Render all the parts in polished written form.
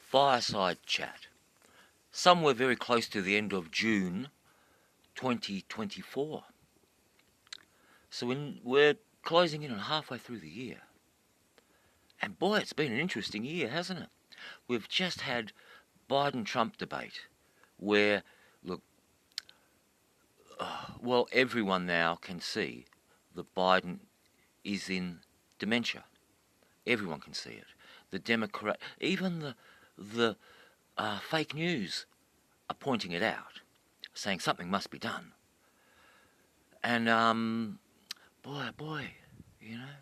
fireside chat. Somewhere very close to the end of June 2024. So we're closing in on halfway through the year. And boy, it's been an interesting year, hasn't it? We've just had Biden-Trump debate where, look, well, everyone now can see that Biden is in dementia. Everyone can see it. The Democrat, even the fake news are pointing it out, saying something must be done. And boy, you know.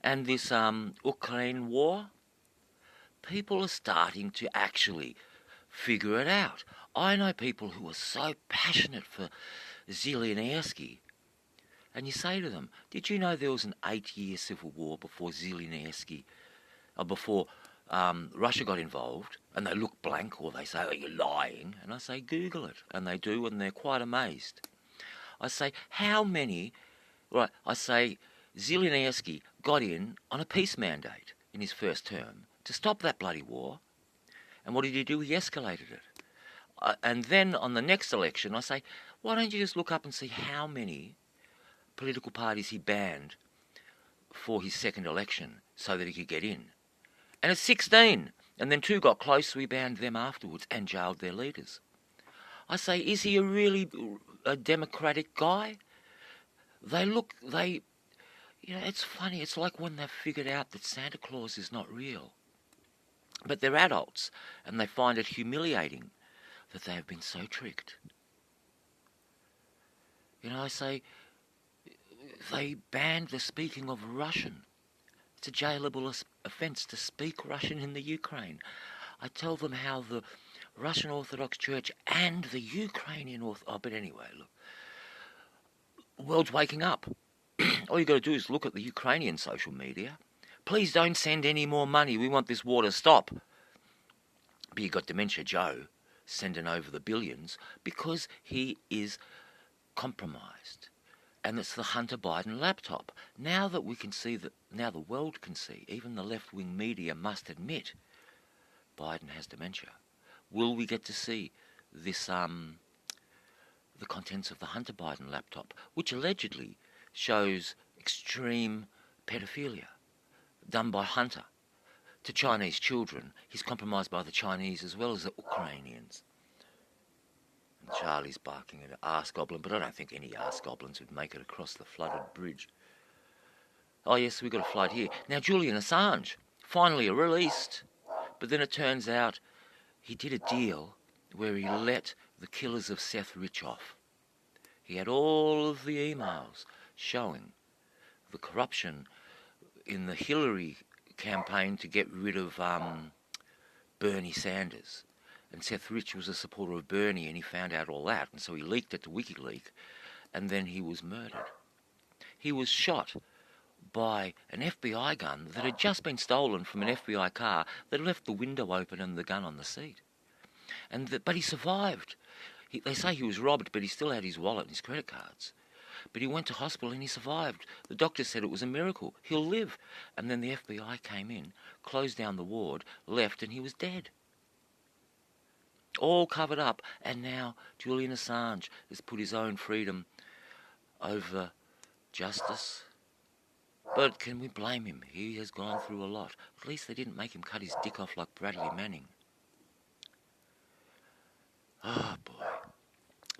And this Ukraine war, people are starting to actually figure it out. I know people who are so passionate for Zelensky, and you say to them, did you know there was an 8-year civil war before Zelensky, before Russia got involved? And they look blank, or they say, oh, you're lying. And I say, Google it. And they do, and they're quite amazed. I say, how many... Right, I say, Zelensky got in on a peace mandate in his first term to stop that bloody war. And what did he do? He escalated it. And then on the next election, I say, why don't you just look up and see how many political parties he banned for his second election so that he could get in? And it's 16. And then 2 got close, so he banned them afterwards and jailed their leaders. I say, is he a democratic guy? It's funny. It's like when they've figured out that Santa Claus is not real. But they're adults, and they find it humiliating that they have been so tricked. I say, they banned the speaking of Russian. It's a jailable offence to speak Russian in the Ukraine. I tell them how the Russian Orthodox Church and the Ukrainian but anyway, look, the world's waking up. All you got to do is look at the Ukrainian social media. Please don't send any more money. We want this war to stop. But you got Dementia Joe sending over the billions because he is compromised. And it's the Hunter Biden laptop. Now that we can see now the world can see, even the left-wing media must admit, Biden has dementia. Will we get to see this, the contents of the Hunter Biden laptop, which allegedly shows extreme pedophilia done by Hunter to Chinese children? He's compromised by the Chinese as well as the Ukrainians. And Charlie's barking at an arse goblin, but I don't think any arse goblins would make it across the flooded bridge. Oh yes, we've got a flood here. Now Julian Assange, finally released, but then it turns out he did a deal where he let the killers of Seth Rich off. He had all of the emails showing the corruption in the Hillary campaign to get rid of Bernie Sanders. And Seth Rich was a supporter of Bernie, and he found out all that, and so he leaked it to WikiLeaks, and then he was murdered. He was shot by an FBI gun that had just been stolen from an FBI car that left the window open and the gun on the seat. But he survived. They say he was robbed, but he still had his wallet and his credit cards. But he went to hospital and he survived. The doctor said it was a miracle. He'll live. And then the FBI came in, closed down the ward, left, and he was dead. All covered up. And now Julian Assange has put his own freedom over justice. But can we blame him? He has gone through a lot. At least they didn't make him cut his dick off like Bradley Manning. Oh, boy.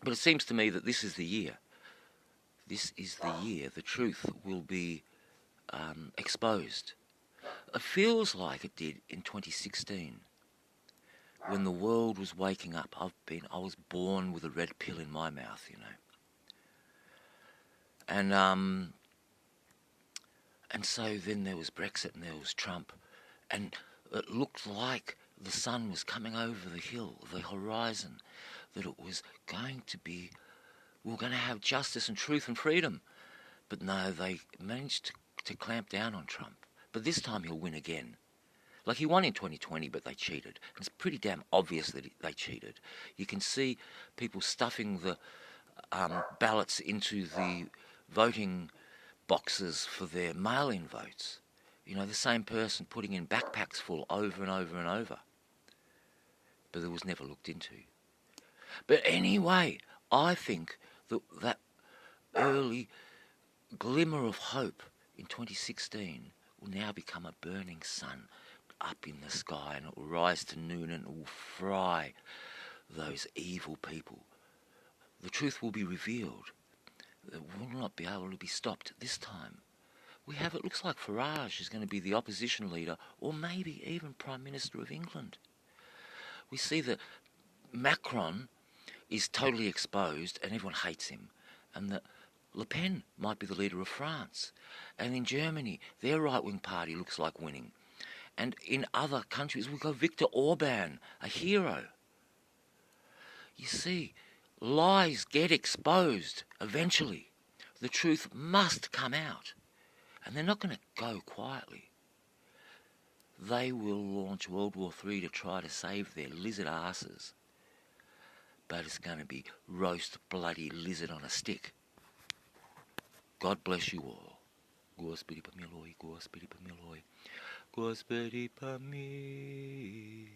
But it seems to me that this is the year. This is the year the truth will be exposed. It feels like it did in 2016 when the world was waking up. I was born with a red pill in my mouth, And so then there was Brexit and there was Trump. And it looked like the sun was coming over the hill, the horizon, that it was going to be, we were going to have justice and truth and freedom. But no, they managed to clamp down on Trump. But this time he'll win again. Like he won in 2020, but they cheated. And it's pretty damn obvious that they cheated. You can see people stuffing the ballots into the voting boxes for their mail-in votes. The same person putting in backpacks full over and over and over. but it was never looked into. But anyway, I think that early glimmer of hope in 2016 will now become a burning sun up in the sky, and it will rise to noon and it will fry those evil people. The truth will be revealed. It will not be able to be stopped this time. It looks like Farage is going to be the opposition leader, or maybe even Prime Minister of England. We see that Macron is totally exposed and everyone hates him, and that Le Pen might be the leader of France. And in Germany, their right-wing party looks like winning. And in other countries, we've got Viktor Orban, a hero. You see, lies get exposed eventually. The truth must come out. And they're not going to go quietly. They will launch World War III to try to save their lizard asses. But it's going to be roast bloody lizard on a stick. God bless you all. Господи помилуй, Господи помилуй, Господи помилуй.